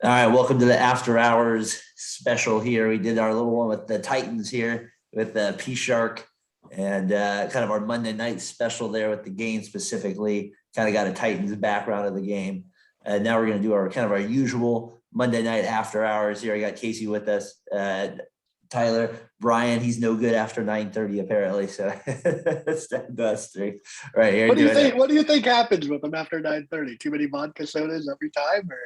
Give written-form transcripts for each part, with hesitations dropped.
All right, welcome to the After Hours special here. We did our little one with the Titans here with P Shark and kind of our Monday night special there with the game specifically. Kind of got a Titans background of the game. And now we're going to do our kind of our usual Monday night After Hours here. I got Casey with us. Tyler, Brian, he's no good after 9:30 apparently. So that's right here. What do you think? What do you think happens with him after 9:30? Too many vodka sodas every time, or?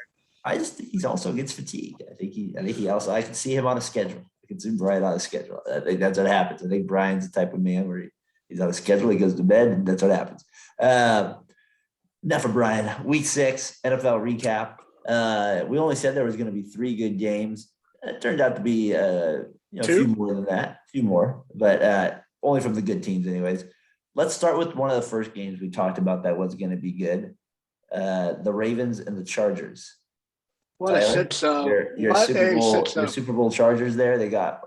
I just think he's also gets fatigued. I think he also, I can see him on a schedule. I can zoom right on a schedule. I think that's what happens. I think Brian's the type of man where he's on a schedule, he goes to bed, and that's what happens. Enough of Brian. Week 6 NFL recap. We only said there was going to be 3 good games. It turned out to be a few more than that, a few more, but only from the good teams, anyways. Let's start with one of the first games we talked about that was going to be good. The Ravens and the Chargers. What a shit show! Your Super Bowl Chargers there. They got.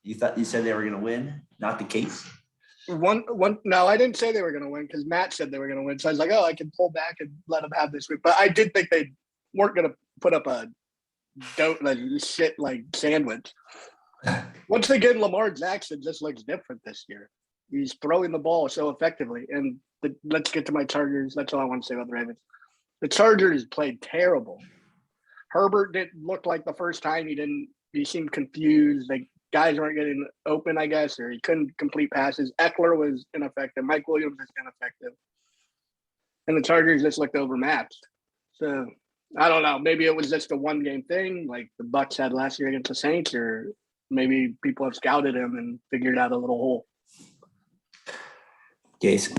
You said they were going to win. Not the case. One. No, I didn't say they were going to win because Matt said they were going to win. So I was like, oh, I can pull back and let them have this week. But I did think they weren't going to put up a shit like sandwich. Once again, Lamar Jackson just looks different this year. He's throwing the ball so effectively. And let's get to my Chargers. That's all I want to say about the Ravens. The Chargers played terrible. Herbert didn't look like the first time. He seemed confused. Like guys weren't getting open, I guess, or he couldn't complete passes. Eckler was ineffective. Mike Williams was ineffective. And the Chargers just looked overmatched. So I don't know. Maybe it was just a one-game thing like the Bucs had last year against the Saints, or maybe people have scouted him and figured out a little hole. Jason.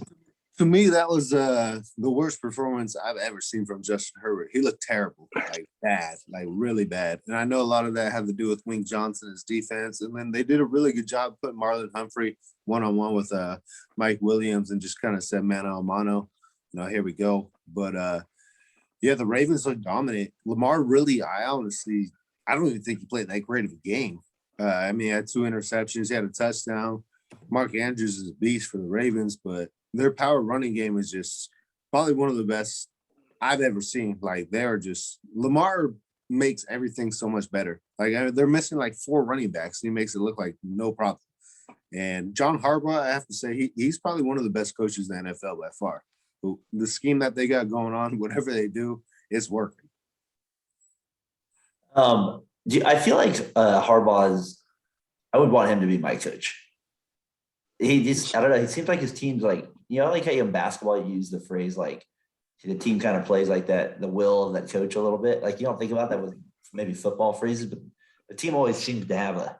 To me, that was the worst performance I've ever seen from Justin Herbert. He looked terrible, like bad, like really bad. And I know a lot of that had to do with Wink Johnson's defense. And then they did a really good job putting Marlon Humphrey one-on-one with Mike Williams and just kind of said mano a mano. Here we go. But, the Ravens looked dominant. Lamar really, I don't even think he played that great of a game. He had 2 interceptions. He had a touchdown. Mark Andrews is a beast for the Ravens, but their power running game is just probably one of the best I've ever seen. Like Lamar makes everything so much better. Like they're missing like 4 running backs and he makes it look like no problem. And John Harbaugh, I have to say, he's probably one of the best coaches in the NFL by far. The scheme that they got going on, whatever they do, it's working. I feel like Harbaugh I would want him to be my coach. He just, I don't know. He seems like his team's like, like how in basketball you use the phrase like the team kind of plays like that, the will of that coach a little bit. Like you don't think about that with maybe football phrases, but the team always seems to have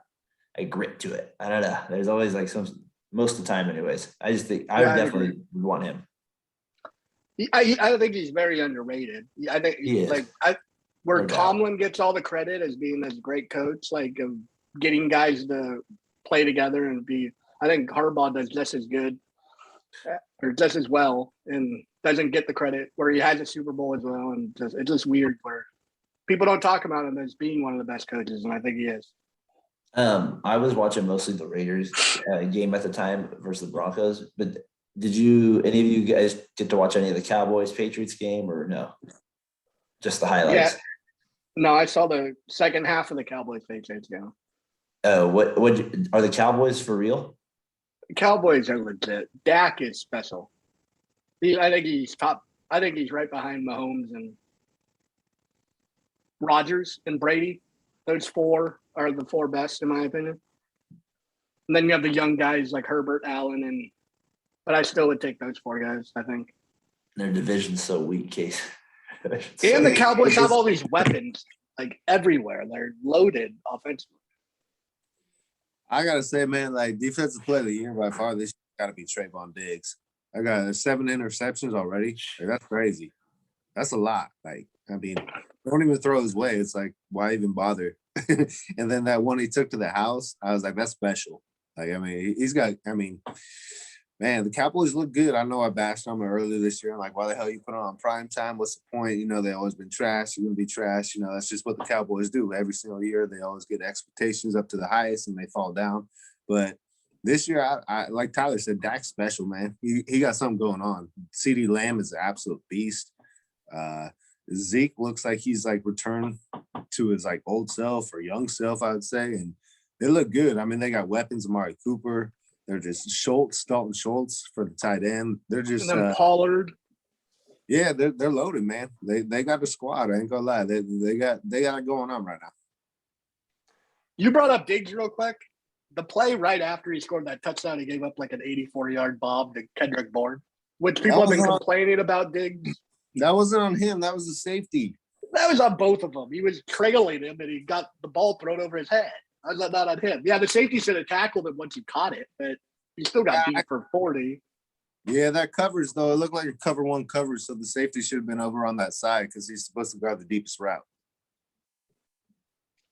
a grit to it. I don't know. There's always like most of the time, anyways. I just think I would definitely want him. I think he's very underrated. I think where Tomlin gets all the credit as being this great coach, like of getting guys to play together and be. I think Harbaugh does just as good or just as well and doesn't get the credit where he has a Super Bowl as well. And it's just weird where people don't talk about him as being one of the best coaches. And I think he is. I was watching mostly the Raiders game at the time versus the Broncos, but did any of you guys get to watch any of the Cowboys Patriots game or no? Just the highlights? Yeah. No, I saw the second half of the Cowboys Patriots game. What are the Cowboys for real? The Cowboys are legit. Dak is special. I think he's top. I think he's right behind Mahomes and Rodgers and Brady. Those 4 are the 4 best, in my opinion. And then you have the young guys like Herbert, Allen, but I still would take those 4 guys, I think. Their division's so weak, Case. And the Cowboys have all these weapons, like everywhere. They're loaded offensively. I gotta say, man, like defensive player of the year by far this year gotta be Trayvon Diggs. I got 7 interceptions already. Like, that's crazy. That's a lot. Like, don't even throw his way. It's like, why even bother? And then that one he took to the house, I was like, that's special. Like, man, the Cowboys look good. I know I bashed on them earlier this year. I'm like, why the hell you put on prime time? What's the point? They always been trash. You're going to be trash. That's just what the Cowboys do. Every single year, they always get expectations up to the highest and they fall down. But this year, I like Tyler said, Dak's special, man. He got something going on. CeeDee Lamb is an absolute beast. Zeke looks like he's like returned to his like old self or young self, I would say. And they look good. I mean, they got weapons, Amari Cooper. They're just Dalton Schultz for the tight end. They're just and then Pollard. Yeah, they're loaded, man. They got the squad. I ain't gonna lie. They got it going on right now. You brought up Diggs real quick. The play right after he scored that touchdown, he gave up like an 84-yard bomb to Kendrick Bourne, which people have been complaining about Diggs. That wasn't on him. That was the safety. That was on both of them. He was trailing him, and he got the ball thrown over his head. That was not on him. Yeah, the safety should have tackled him once he caught it, but he still got beat for 40. Yeah, that covers, though. It looked like a cover one coverage, so the safety should have been over on that side because he's supposed to guard the deepest route.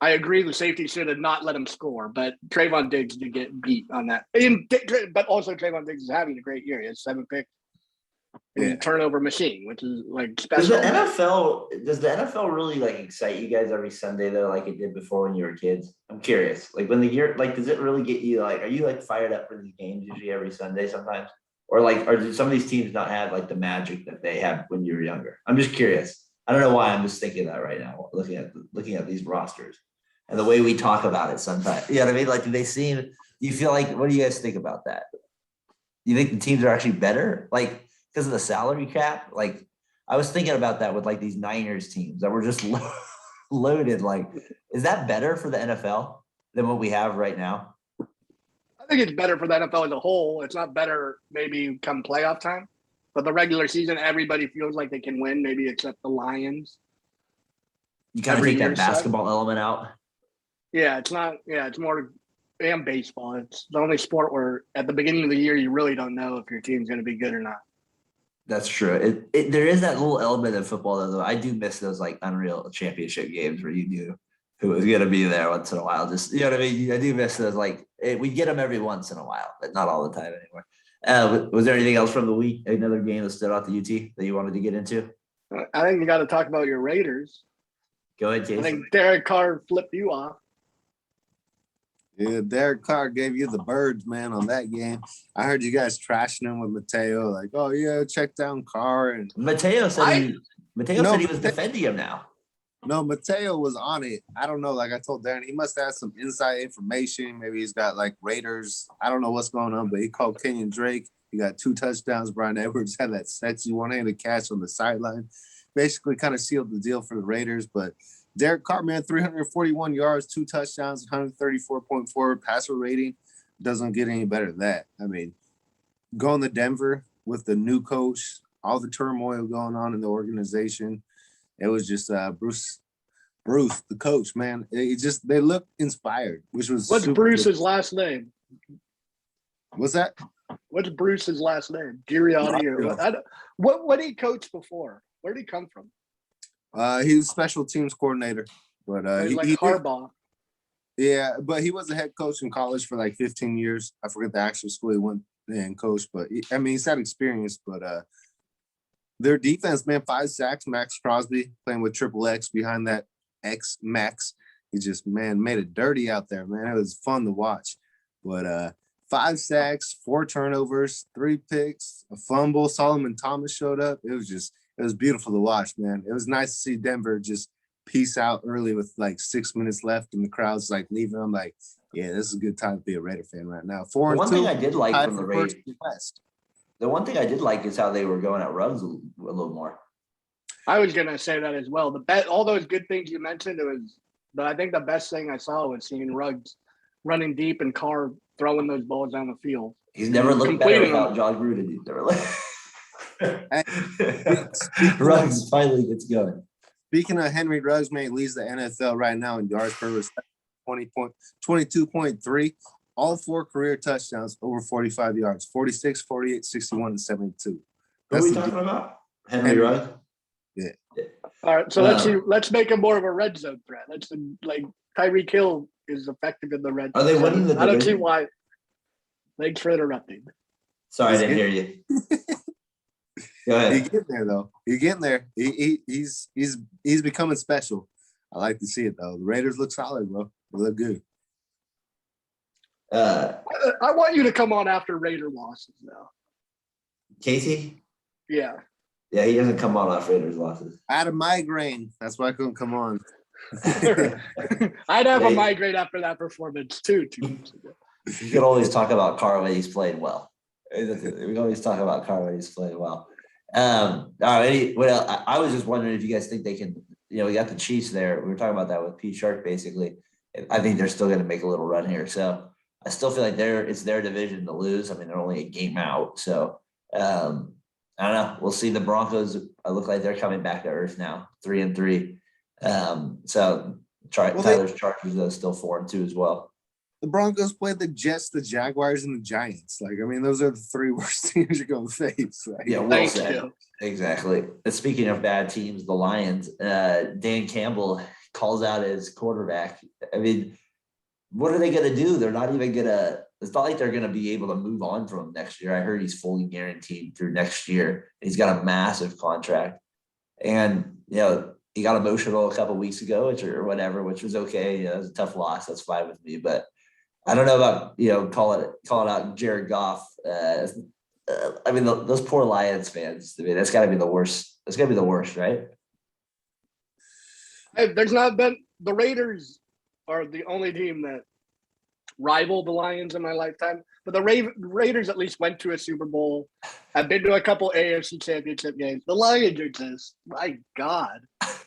I agree the safety should have not let him score, but Trayvon Diggs did get beat on that. But also Trayvon Diggs is having a great year. He has 7 picks. Yeah. Turnover machine, which is like special. Does the NFL really like excite you guys every Sunday though, like it did before when you were kids? I'm curious. Like when the year, like, does it really get you like, are you like fired up for these games usually every Sunday sometimes? Or do some of these teams not have like the magic that they had when you were younger? I'm just curious. I don't know why, I'm just thinking that right now, looking at these rosters and the way we talk about it sometimes. You know what I mean? Like, do you feel like, what do you guys think about that? You think the teams are actually better? Like, because of the salary cap? Like, I was thinking about that with like these Niners teams that were just loaded. Like, is that better for the NFL than what we have right now? I think it's better for the NFL as a whole. It's not better maybe come playoff time, but the regular season, everybody feels like they can win, maybe except the Lions. You kind of take that basketball element out. Yeah, it's not. Yeah, it's more. And baseball. It's the only sport where at the beginning of the year you really don't know if your team's going to be good or not. That's true. There is that little element of football though. I do miss those like unreal championship games where you knew who was going to be there once in a while. Just, you know what I mean? I do miss those. Like, we get them every once in a while, but not all the time anymore. Was there anything else from the week? Another game that stood out to UT that you wanted to get into? I think you got to talk about your Raiders. Go ahead, Jason. I think Derek Carr flipped you off. Yeah, Derek Carr gave you the birds, man, on that game. I heard you guys trashing him with Mateo, like, oh yeah, check down Carr. And Mateo said he was defending him now. No, Mateo was on it. I don't know. Like I told Darren, he must have some inside information. Maybe he's got like Raiders. I don't know what's going on, but he called Kenyon Drake. He got 2 touchdowns. Brian Edwards had that sexy one-handed catch on the sideline. Basically kind of sealed the deal for the Raiders, but Derek Carr, man, 341 yards, 2 touchdowns, 134.4 passer rating. Doesn't get any better than that. I mean, going to Denver with the new coach, all the turmoil going on in the organization. It was just Bruce, the coach, man. They look inspired, which was. What's Bruce's last name? What's that? What's Bruce's last name? Giuliani or what did he coach before? Where did he come from? He was special teams coordinator, but he Harbaugh. Yeah, but he was a head coach in college for like 15 years. I forget the actual school he went and coached, but he's had experience. But their defense, man, 5 sacks. Max Crosby playing with Triple X behind that X Max. He just, man, made it dirty out there, man. It was fun to watch. But 5 sacks, 4 turnovers, 3 picks, a fumble. Solomon Thomas showed up. It was beautiful to watch, man. It was nice to see Denver just peace out early with like 6 minutes left and the crowd's like leaving. I'm like, yeah, this is a good time to be a Raider fan right now. 4-2. One thing I did like from the Raiders, the one thing I did like is how they were going at Ruggs a little more. I was gonna say that as well. All those good things you mentioned, but I think the best thing I saw was seeing Ruggs running deep and Carr throwing those balls down the field. He's never looked better without John Gruden. He's never Ruggs finally gets going. Speaking of Henry Ruggs, man, leads the NFL right now in yards per reception, 22.3. All 4 career touchdowns over 45 yards, 46, 48, 61, and 72. What are we talking about? Henry Ruggs? Yeah. All right, so let's make him more of a red zone threat. Let's like Tyreek Hill is effective in the red zone. Are they winning the division? I don't see why. Thanks for interrupting. Sorry, I didn't hear you. Go ahead. He's getting there, though. He's getting there. He's becoming special. I like to see it, though. The Raiders look solid, bro. They look good. I want you to come on after Raider losses now. Casey? Yeah. Yeah, he doesn't come on off Raiders losses. I had a migraine. That's why I couldn't come on. I'd have a migraine after that performance too. 2 weeks ago. You can always talk about Carr when he's playing well. We can always talk about Carr when he's playing well. All right. Well, I was just wondering if you guys think they can. We got the Chiefs there. We were talking about that with Pete Shark, basically. I think they're still going to make a little run here. So I still feel like it's their division to lose. I mean, they're only a game out. So I don't know. We'll see. The Broncos look like they're coming back to earth now, 3-3. So Tyler's Chargers are still 4-2 as well. The Broncos played the Jets, the Jaguars, and the Giants. Like, I mean, those are the 3 worst teams you're going to face. Like, yeah, well said. Exactly. And speaking of bad teams, the Lions, Dan Campbell calls out his quarterback. I mean, what are they going to do? They're not even going to – it's not like they're going to be able to move on from him next year. I heard he's fully guaranteed through next year. He's got a massive contract. And, he got emotional a couple of weeks ago, which was okay. It was a tough loss. That's fine with me. But I don't know about, calling out Jared Goff. I mean, those poor Lions fans, I mean, that's got to be the worst. That's got to be the worst, right? There's not been – the Raiders are the only team that rival the Lions in my lifetime. But the Raiders at least went to a Super Bowl. I've been to a couple AFC championship games. The Lions are just, my God,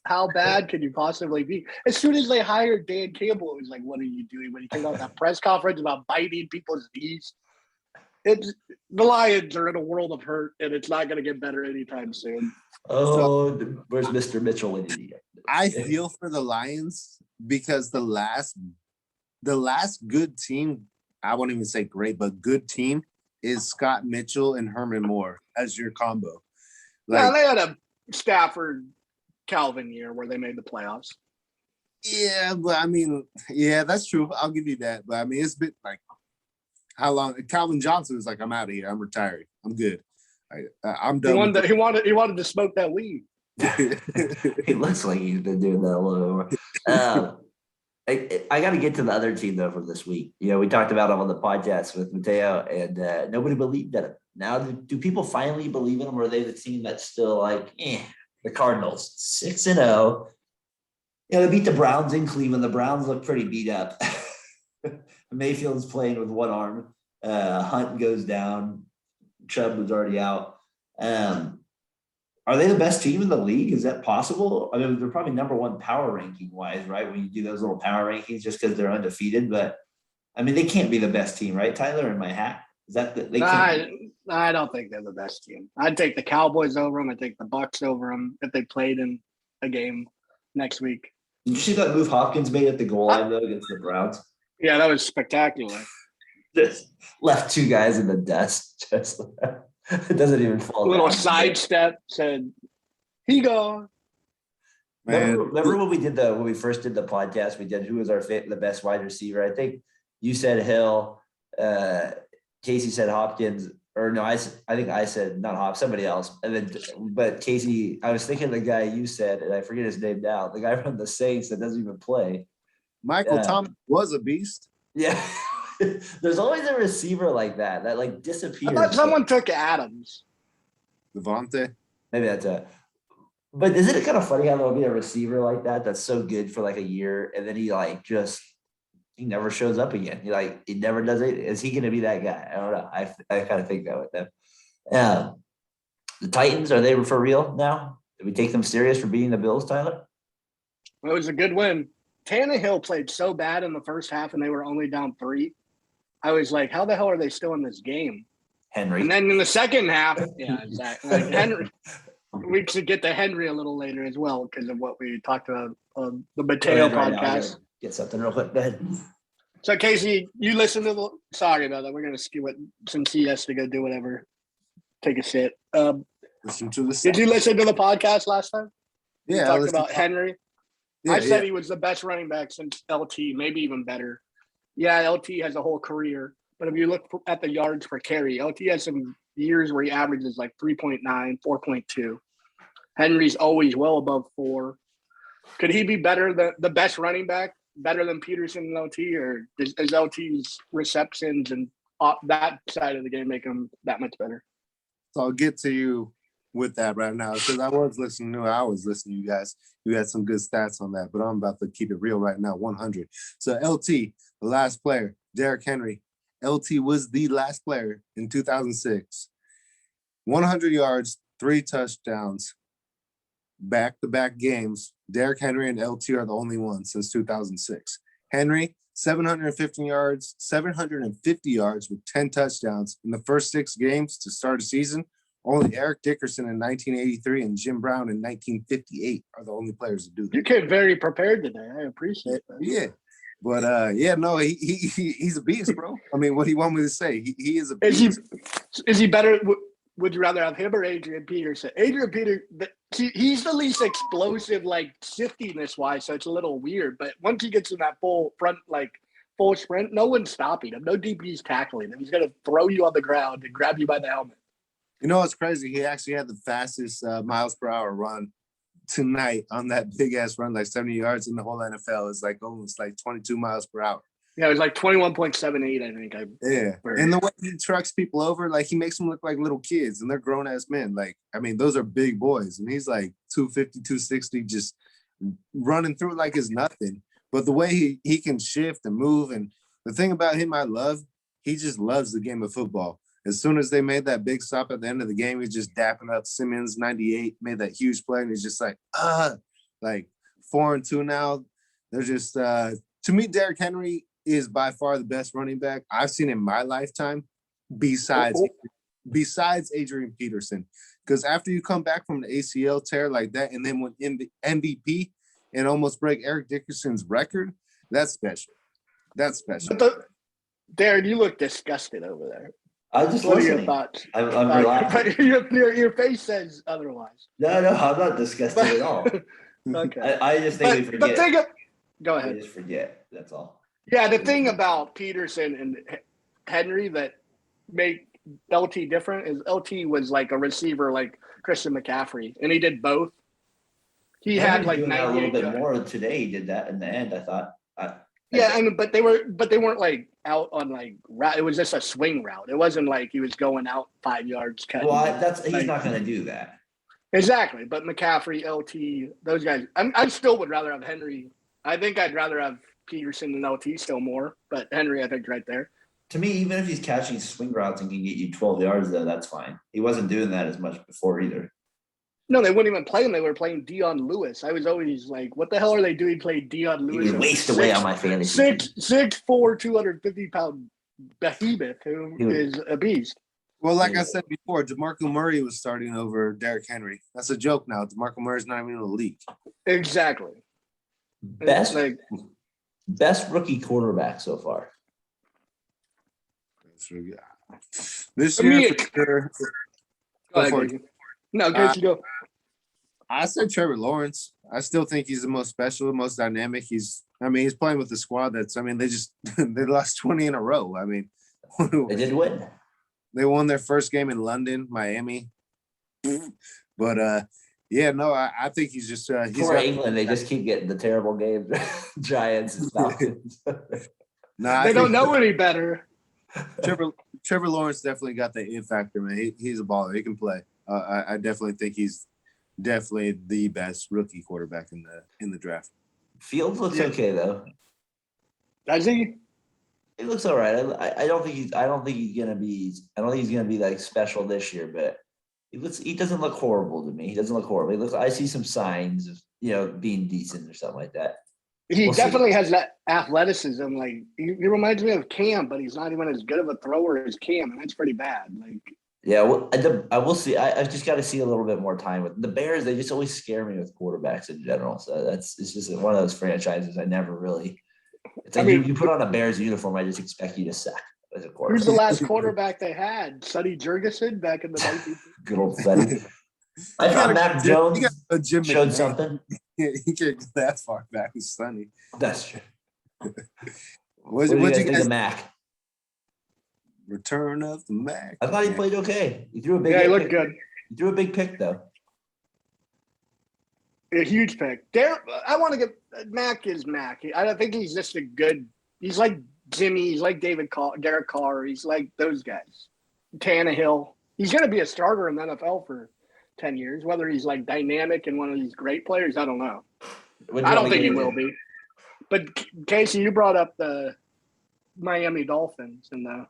how bad can you possibly be? As soon as they hired Dan Campbell, it was like, what are you doing? When he came out that press conference about biting people's knees. The Lions are in a world of hurt, and it's not going to get better anytime soon. Oh, where's Mr. Mitchell when you need it? I feel for the Lions because the last good team, I won't even say great, but good team is Scott Mitchell and Herman Moore as your combo. Like, they had a Stafford Calvin year where they made the playoffs. Yeah, but I mean, yeah, that's true. I'll give you that. But I mean, it's been like how long? Calvin Johnson was like, I'm out of here. I'm retired. I'm good. I'm done. He wanted to smoke that weed. He looks like he's been doing that a little more. I got to get to the other team, though, from this week. We talked about him on the podcast with Mateo, and nobody believed in him. Now, do people finally believe in him, or are they the team that's still like, the Cardinals, 6-0? They beat the Browns in Cleveland. The Browns look pretty beat up. Mayfield's playing with one arm. Hunt goes down. Chubb was already out. Are they the best team in the league? Is that possible? I mean, they're probably number one power ranking wise, right? When you do those little power rankings, just because they're undefeated. But I mean, they can't be the best team, right, Tyler? In my hat, is that they? I don't think they're the best team. I'd take the Cowboys over them. I'd take the Bucs over them if they played in a game next week. Did you see that move Hopkins made at the goal line though against the Browns? Yeah, that was spectacular. Just left 2 guys in the dust. Just it doesn't even fall. A little sidestep, said, he gone. Remember when we first did the podcast, we did who was the best wide receiver? I think you said Hill, Casey said Hopkins, or no, I think I said not Hop, somebody else. And then, but Casey, I was thinking the guy you said, and I forget his name now, the guy from the Saints that doesn't even play. Michael Thomas was a beast. Yeah. There's always a receiver like that like disappears. I thought someone took Adams. Devontae. Maybe that's it. But isn't it kind of funny how there'll be a receiver like that that's so good for like a year, and then he never shows up again. He never does it. Is he going to be that guy? I don't know. I kind of think that with them. The Titans, are they for real now? Did we take them serious for beating the Bills, Tyler? Well, it was a good win. Tannehill played so bad in the first half, and they were only down 3. I was like, how the hell are they still in this game? Henry. And then in the second half, yeah, exactly. Like Henry. We should get to Henry a little later as well because of what we talked about on the Mateo podcast. Get something real quick. Go ahead. So, Casey, you listen to the – sorry about that. We're going to skew it since he has to go do whatever. Take a shit. Listen to the. Did you listen to the podcast last time? Yeah. We talked about Henry. Yeah, I said he was the best running back since LT, maybe even better. Yeah, LT has a whole career. But if you look at the yards per carry, LT has some years where he averages like 3.9, 4.2. Henry's always well above 4. Could he be better than the best running back, better than Peterson and LT, or is LT's receptions and that side of the game make him that much better? So I'll get to you with that right now because I was listening to you guys. You had some good stats on that, but I'm about to keep it real right now. 100. So LT, the last player, Derrick Henry. LT was the last player in 2006. 100 yards, 3 touchdowns, back-to-back games. Derrick Henry and LT are the only ones since 2006. Henry, 750 yards with 10 touchdowns in the first 6 games to start a season. Only Eric Dickerson in 1983 and Jim Brown in 1958 are the only players to do that. You came very prepared today. I appreciate that. Yeah. But no, he's a beast, bro. I mean, what do you want me to say? He is a beast. Is he better? Would you rather have him or Adrian Peterson? Adrian Peterson, he's the least explosive, like shiftiness wise, so it's a little weird. But once he gets in that full sprint, no one's stopping him. No DB's tackling him. He's gonna throw you on the ground and grab you by the helmet. You know what's crazy? He actually had the fastest miles per hour run tonight on that big ass run, like 70 yards in the whole NFL. It's like almost like 22 miles per hour. Yeah, it was like 21.78, I think. And the way he trucks people over, like he makes them look like little kids and they're grown ass men. Like, I mean, those are big boys. And he's like 250, 260, just running through it like it's nothing. But the way he can shift and move, and the thing about him I love, he just loves the game of football. As soon as they made that big stop at the end of the game, he's just dapping up Simmons, 98, made that huge play, and he's just like 4-2 now. They're just to me, Derrick Henry is by far the best running back I've seen in my lifetime, besides Adrian Peterson. Because after you come back from an ACL tear like that, and then win the MVP and almost break Eric Dickerson's record, that's special. That's special. Darren, you look disgusted over there. I just what listening. Are your thoughts? I'm relaxed. But your face says otherwise. No, I'm not disgusted at all. Okay. I just think we forget. Go ahead. We just forget. That's all. Yeah, the thing about Peterson and Henry that make LT different is LT was like a receiver like Christian McCaffrey, and he did both. He had like 98 a little bit more today. He did that in the end. I thought. But they weren't like out on like route. It was just a swing route. It wasn't like he was going out 5 yards. Well, he's not going to do that. Exactly, but McCaffrey, LT, those guys. I still would rather have Henry. I think I'd rather have Peterson than LT still more, but Henry, I think, right there. To me, even if he's catching swing routes and can get you 12 yards, though, that's fine. He wasn't doing that as much before either. No, they wouldn't even play him. They were playing Dion Lewis. I was always like, what the hell are they doing playing Dion Lewis? He would waste away on my fantasy. 6'4", 250-pound behemoth who is a beast. Well, like I said before, DeMarco Murray was starting over Derrick Henry. That's a joke now. DeMarco Murray's not even in the league. Exactly. Best rookie quarterback so far. This year, you go. I said Trevor Lawrence. I still think he's the most special, most dynamic. He's playing with the squad they lost 20 in a row. I mean, they did win. They won their first game in London, Miami. But I think he's just for England. They just keep getting the terrible games. Giants and Falcons. They don't know any better. Trevor Lawrence definitely got the it factor, man. He's a baller. He can play. I definitely think he's definitely the best rookie quarterback in the draft. Fields looks okay though. Does he? He looks all right. I don't think he's gonna be like special this year, but he doesn't look horrible to me. He doesn't look horrible. I see some signs of being decent or something like that. He definitely has that athleticism. Like he reminds me of Cam, but he's not even as good of a thrower as Cam, and that's pretty bad. Like, yeah, well, I will see. I've just got to see a little bit more time with the Bears. They just always scare me with quarterbacks in general. So it's just one of those franchises I never really. It's like you put on a Bears uniform, I just expect you to suck as a quarterback. Who's the last quarterback they had? Sonny Jurgensen back in the 90s. Good old Sonny. I thought Mac Jones showed something. Yeah, he can't go that far back. It's Sonny. That's true. What do you guys think of Mac? Return of the Mac. I thought he played okay. He threw a big. Yeah, he looked good. He threw a big pick though. A huge pick. I want to get Mac is Mac. I don't think he's just a good. He's like Jimmy. He's like Derek Carr. He's like those guys. Tannehill. He's going to be a starter in the NFL for 10 years. Whether he's like dynamic and one of these great players, I don't know. What do I you don't want me think to he do? will be. But Casey, you brought up the Miami Dolphins and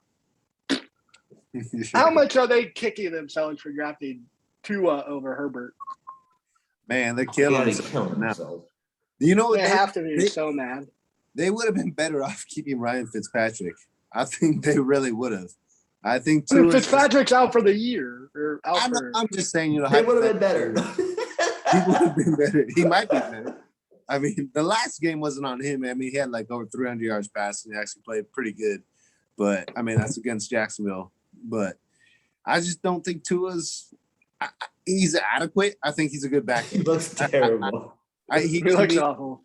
how much are they kicking themselves for drafting Tua over Herbert? Man, they're They killing gotta be themselves killing now. themselves. You know what? They have to be so mad. They would have been better off keeping Ryan Fitzpatrick. I think they really would have. I think I mean, Tua is Fitzpatrick's out for the year or out for. I'm just saying, you know, They would have been better. he would have been better. He might be better. I mean, the last game wasn't on him. I mean, he had like over 300 yards passing. He actually played pretty good. But, I mean, that's against Jacksonville. But I just don't think Tua's – he's adequate. I think he's a good backup. He looks terrible. He looks awful.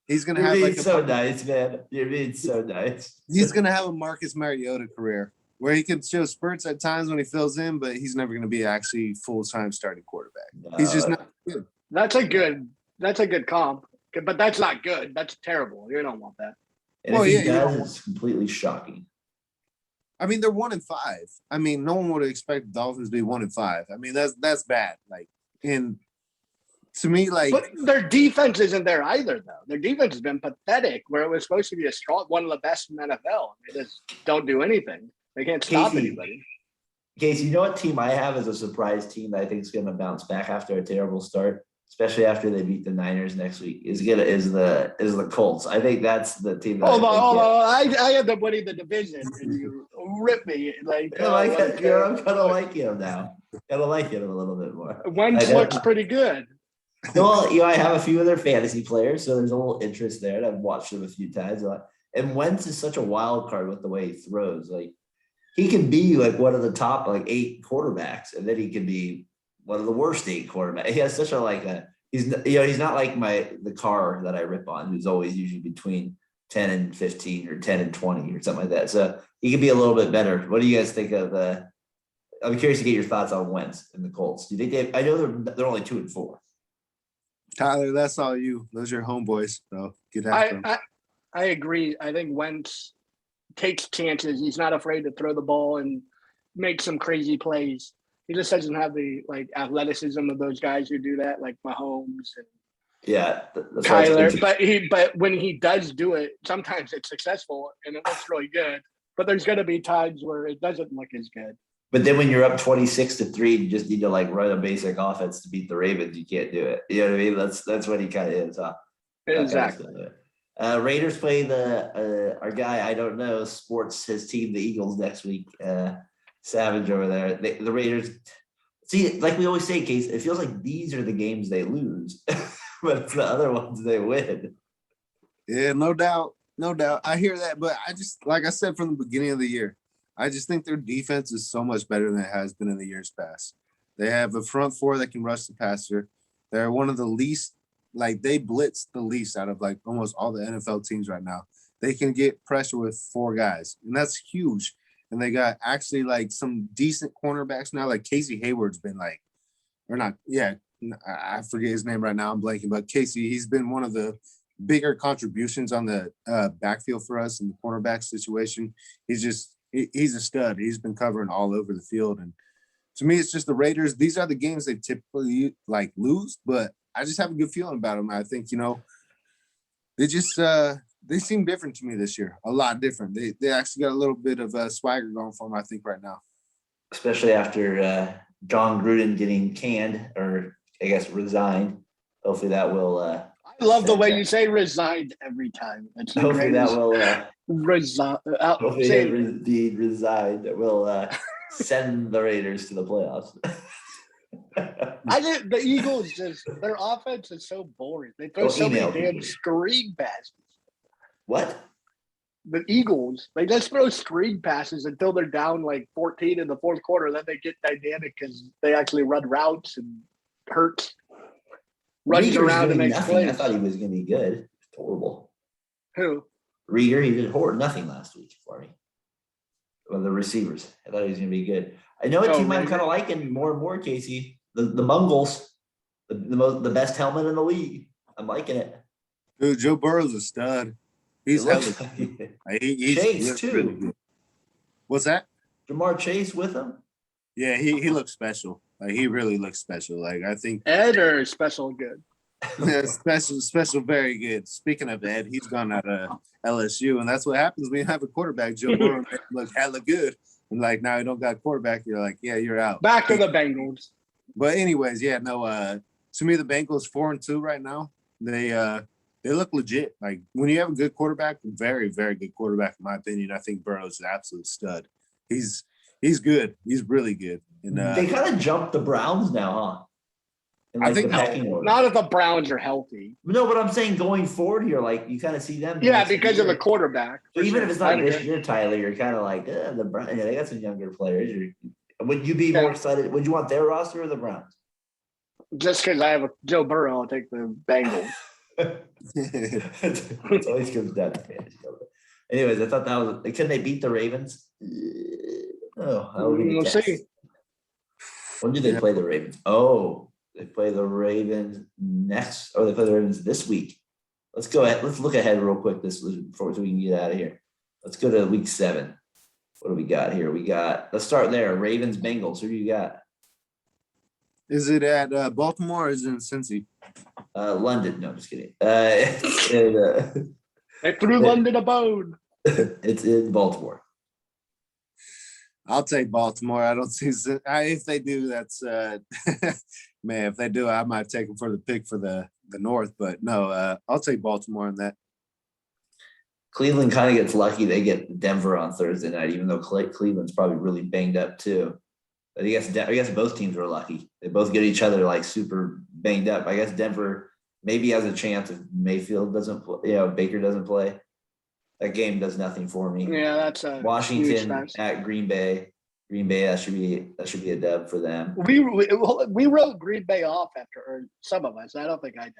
He's going to You're have being like so nice, man. You're being so nice. He's going to have a Marcus Mariota career where he can show spurts at times when he fills in, but he's never going to be actually full-time starting quarterback. He's just not good. That's a good comp, but that's not good. That's terrible. You don't want that. And if he does, it's completely shocking. I mean, they're 1-5. I mean, no one would expect the Dolphins to be 1-5. I mean, that's bad. Like, and to me, like, but their defense isn't there either, though. Their defense has been pathetic. Where it was supposed to be a strong, one of the best in the NFL. They just don't do anything. They can't stop anybody. Casey, you know what team I have as a surprise team that I think is going to bounce back after a terrible start, especially after they beat the Niners next week, is the Colts. I think that's the team. Hold on. I end up winning the division, and you rip me. Like, I'm gonna like him now. Gotta like him a little bit more. Wentz looks pretty good. Well, I have a few of their fantasy players, so there's a little interest there. And I've watched them a few times. And Wentz is such a wild card with the way he throws. Like, he can be like one of the top 8 quarterbacks, and then he can be one of the worst 8 quarterbacks. He has such he's not like the car that I rip on, who's always usually between 10 and 15 or 10 and 20 or something like that. So he can be a little bit better. What do you guys think of I'm curious to get your thoughts on Wentz and the Colts. Do you think I know they're only 2-4. Tyler, that's all you. Those are your homeboys. So get after them. I agree. I think Wentz takes chances. He's not afraid to throw the ball and make some crazy plays. He just doesn't have the athleticism of those guys who do that, like Mahomes and Kyler. But when he does do it, sometimes it's successful and it looks really good. But there's going to be times where it doesn't look as good. But then when you're up 26-3, you just need to run a basic offense to beat the Ravens. You can't do it. You know what I mean? That's what he kind of is. Huh? Exactly. Raiders play our guy, I don't know, sports his team, the Eagles, next week. Savage over there. The Raiders, see, like we always say, Case, it feels like these are the games they lose, but it's the other ones they win. Yeah, no doubt. No doubt. I hear that, but I just, like I said from the beginning of the year, I just think their defense is so much better than it has been in the years past. They have a front four that can rush the passer. They're one of the least, they blitz the least out of almost all the NFL teams right now. They can get pressure with 4 guys, and that's huge. And they got actually some decent cornerbacks now. Like Casey Hayward's been I forget his name right now. I'm blanking, but Casey, he's been one of the bigger contributions on the backfield for us in the cornerback situation. He's a stud. He's been covering all over the field. And to me, it's just the Raiders. These are the games they typically lose, but I just have a good feeling about them. I think, they just they seem different to me this year, a lot different. They actually got a little bit of swagger going for them, I think, right now. Especially after John Gruden getting canned, or I guess resigned. Hopefully that will I love the way you say resigned every time. Hopefully that will resign. Hopefully resigned. Will send the Raiders to the playoffs. The Eagles their offense is so boring. They throw so many damn screen passes. What? The Eagles, they just throw screen passes until they're down 14 in the fourth quarter. Then they get dynamic because they actually run routes and Hurts runs around and makes plays. I thought he was going to be good. It's horrible. Who? Rieger, he did nothing last week for me. Well, the receivers. I thought he was going to be good. I know a team I'm kind of liking more and more, Casey. The Mongols, the best helmet in the league. I'm liking it. Dude, Joe Burrow's a stud. He's Chase too. Really good. What's that? Jamar Chase with him? Yeah, he looks special. Like he really looks special. Like I think Ed or special good. special, very good. Speaking of Ed, he's gone out of LSU, and that's what happens when you have a quarterback. Joe Burrow look hella good, and like now you don't got a quarterback. You're like, yeah, you're out. Back to the Bengals. But anyways, yeah, no. To me, the Bengals 4-2 right now. They look legit. Like when you have a good quarterback, very, very good quarterback, in my opinion. I think Burrow's an absolute stud. He's good. He's really good. And They kind of jumped the Browns now, huh? In, I think the pecking order. Not if the Browns are healthy. No, but I'm saying going forward here, like you kind of see them. Yeah, because of the quarterback. So even if it's not this year, Tyler, you're kind of like the Browns. Yeah, they got some younger players. Would you be more excited? Would you want their roster or the Browns? Just because I have a Joe Burrow, I'll take the Bengals. It always comes down to fantasy. Anyways, I thought that was. Can they beat the Ravens? We'll see. When do they play the Ravens? Oh, they play the Ravens next, or they play the Ravens this week. Let's go ahead. Let's look ahead real quick before we can get out of here. Let's go to week 7. What do we got here? Let's start there. Ravens, Bengals. Who do you got? Is it at Baltimore or is it in Cincy? London. No, I'm just kidding. They threw London a bone. It's in Baltimore. I'll take Baltimore. I don't see if they do. That's man. If they do, I might take them for the pick for the North. But no, I'll take Baltimore in that. Cleveland kind of gets lucky. They get Denver on Thursday night, even though Cleveland's probably really banged up too. But I guess both teams were lucky. They both get each other like super banged up. I guess Denver maybe has a chance if Mayfield doesn't play. Baker doesn't play. That game does nothing for me. Yeah, that's a Washington at Green Bay. Green Bay, that should be a dub for them. We wrote Green Bay off or some of us. I don't think I did.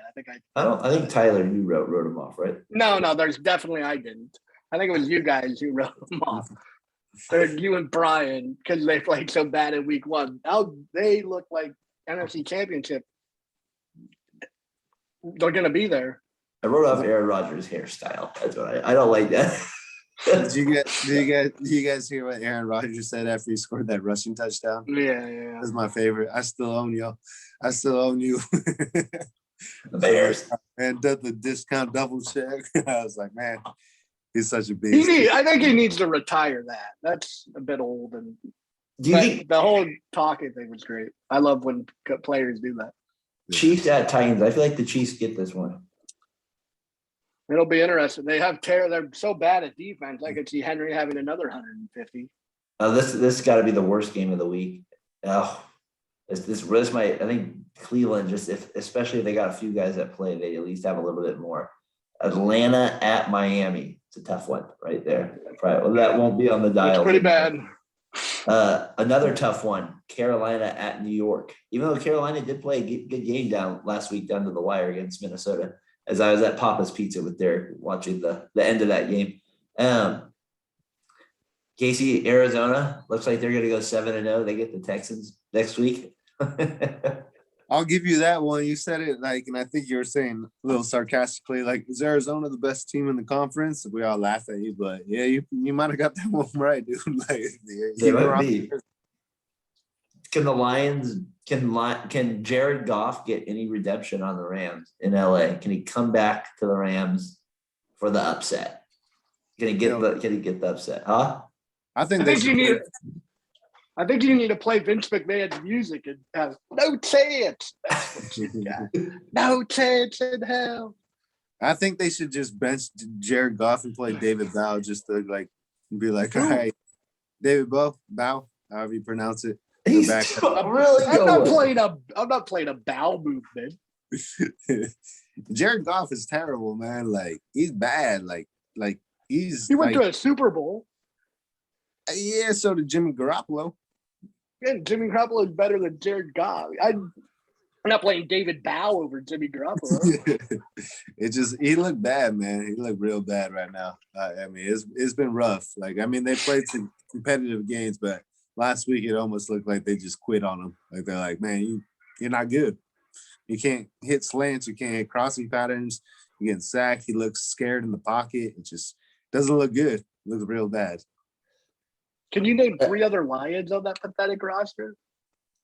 I think Tyler, you wrote them off, right? No, there's definitely I didn't. I think it was you guys who wrote them off. Or you and Brian, because they played so bad in week 1. Now they look like NFC Championship. They're gonna be there. I wrote off Aaron Rodgers' hairstyle. That's what I don't like that. Did you guys hear what Aaron Rodgers said after he scored that rushing touchdown? Yeah. That's my favorite. I still own you. The Bears. And the discount double check. I was like, man, he's such a beast. I think he needs to retire that. That's a bit old. And do you think the whole talking thing was great? I love when players do that. Chiefs at Titans? I feel like the Chiefs get this one. It'll be interesting. They have they're so bad at defense. I could see Henry having another 150. This got to be the worst game of the week. This might. I think Cleveland especially if they got a few guys that play, they at least have a little bit more. Atlanta at Miami. It's a tough one right there. That won't be on the dial. It's pretty bad. Another tough one. Carolina at New York. Even though Carolina did play a good game last week down to the wire against Minnesota. As I was at Papa's Pizza with Derek watching the end of that game. Casey, Arizona, looks like they're going to go 7-0. They get the Texans next week. I'll give you that one. You said it and I think you were saying a little sarcastically, like, is Arizona the best team in the conference? We all laughed at you, but yeah, you might have got that one right, dude. Like, they might be. Can the Lions? Can Jared Goff get any redemption on the Rams in LA? Can he come back to the Rams for the upset? Can he get the upset? Huh? I think you need to play Vince McMahon's music and have no chance. No chance in hell. I think they should just bench Jared Goff and play David Bow just to be like, all right, David Bow, however you pronounce it. He's really I'm not playing a bow movement. Jared Goff is terrible, man. Like, he's bad. He went to a Super Bowl. Yeah, so did Jimmy Garoppolo. Yeah, Jimmy Garoppolo is better than Jared Goff. I'm not playing David Bow over Jimmy Garoppolo. He looked bad, man. He looked real bad right now. I mean, it's been rough. They played some competitive games, but last week it almost looked like they just quit on him. Like, they're like, man, you're not good. You can't hit slants. You can't hit crossing patterns. You're getting sacked. He looks scared in the pocket. It just doesn't look good. It looks real bad. Can you name 3 other Lions on that pathetic roster?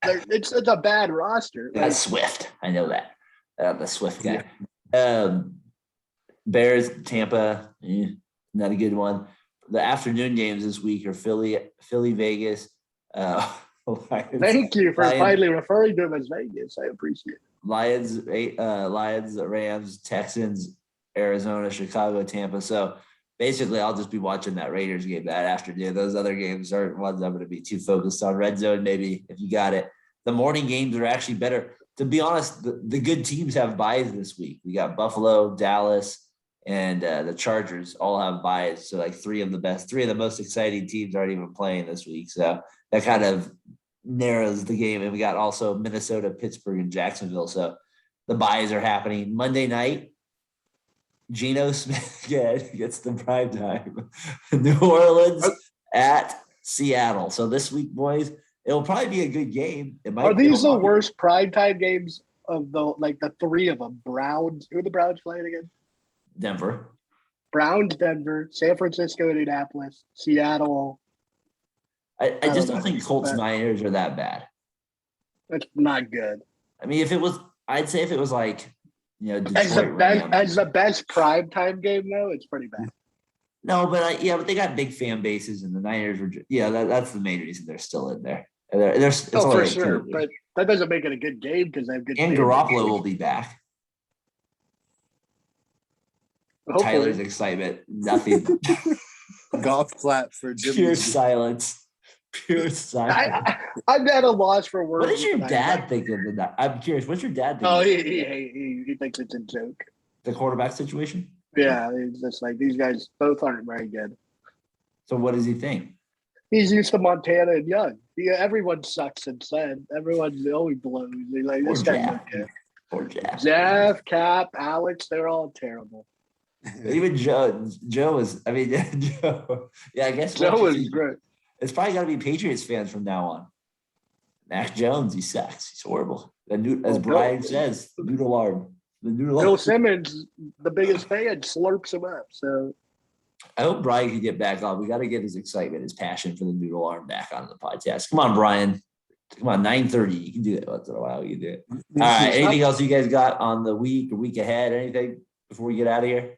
It's a bad roster. That's Swift. I know that. The Swift guy. Bears, Tampa, not a good one. The afternoon games this week are Philly, Vegas. Lions, Thank you for finally referring to him as Vegas. I appreciate it. Lions, Rams, Texans, Arizona, Chicago, Tampa. So basically, I'll just be watching that Raiders game that afternoon. Those other games aren't ones I'm going to be too focused on. Red zone, maybe, if you got it. The morning games are actually better. To be honest, the good teams have buys this week. We got Buffalo, Dallas, and the Chargers all have buys. So like three of the most exciting teams aren't even playing this week. So that kind of narrows the game. And we got also Minnesota, Pittsburgh, and Jacksonville. So the buys are happening Monday night. Geno Smith gets the prime time. New Orleans at Seattle. So this week, boys, it'll probably be a good game. Are these the worst primetime games of the three of them? Browns. Who are the Browns playing again? Denver. Browns, Denver, San Francisco, Indianapolis, Seattle. I just don't think Colts Niners are that bad. That's not good. I mean, I'd say if it was like, Detroit as the best primetime game, though, it's pretty bad. No, but but they got big fan bases, and the Niners were. That's the main reason they're still in there. For sure, but that doesn't make it a good game because they have good. And Garoppolo will be back. Hopefully. Tyler's excitement, nothing. Golf clap for Jimmy. Pure silence. I'm at a loss for words. What does your dad think of that? I'm curious. What's your dad think? Oh, he thinks it's a joke. The quarterback situation? Yeah, it's just like these guys both aren't very good. So what does he think? He's used to Montana and Young. Everyone sucks and said. Everyone's always blows. They're like, this guy. Poor Jeff. Jeff, Cap, Alex, they're all terrible. Even Joe was. I mean, Joe. Yeah, I guess Joe was great. It's probably got to be Patriots fans from now on. Mac Jones, he sucks. He's horrible. As Brian says, the noodle arm. Bill Simmons, the biggest fan, slurps him up. So I hope Brian can get back on. We got to get his excitement, his passion for the noodle arm back on the podcast. Come on, Brian. Come on, 9:30. You can do it once in a while. You can do it. All right. Anything else you guys got on the week or week ahead? Anything before we get out of here?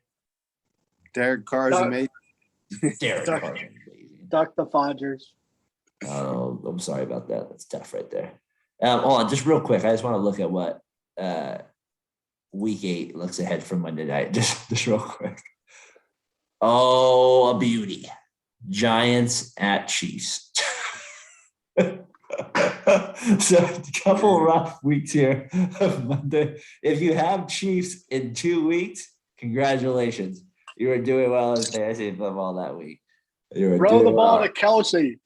Derek Carr's amazing. Derek Carr. Duck the Fodgers. Oh, I'm sorry about that. That's tough right there. Hold on, just real quick. I just want to look at what week 8 looks ahead for Monday night. Just real quick. Oh, a beauty. Giants at Chiefs. So a couple rough weeks here of Monday. If you have Chiefs in 2 weeks, congratulations. You were doing well in fantasy football that week. Throw the ball to Kelsey.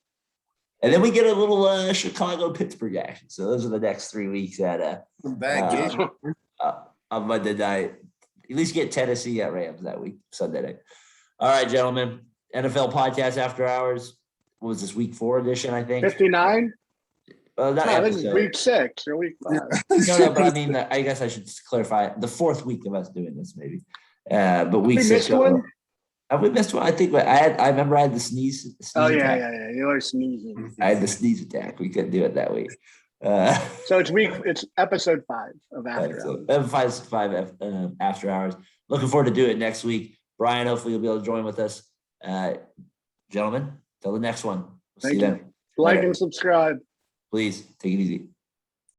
And then we get a little Chicago-Pittsburgh action. So those are the next 3 weeks at on Monday night. At least get Tennessee at Rams that week, Sunday night. All right, gentlemen. NFL Podcast After Hours. What was this, week 4 edition, I think? 59? This is week 6 or week 5. No, but I mean, I guess I should clarify. The 4th week of us doing this, maybe. But week 6. Missed one? Have we missed one? I think I remember I had the sneeze attack. Yeah. You are sneezing. I had the sneeze attack. We couldn't do it that week. So it's episode 5 of After Hours. 5 After Hours. Looking forward to doing it next week. Brian, hopefully you'll be able to join with us. Gentlemen, till the next one. Thank you. Like and subscribe. Please take it easy.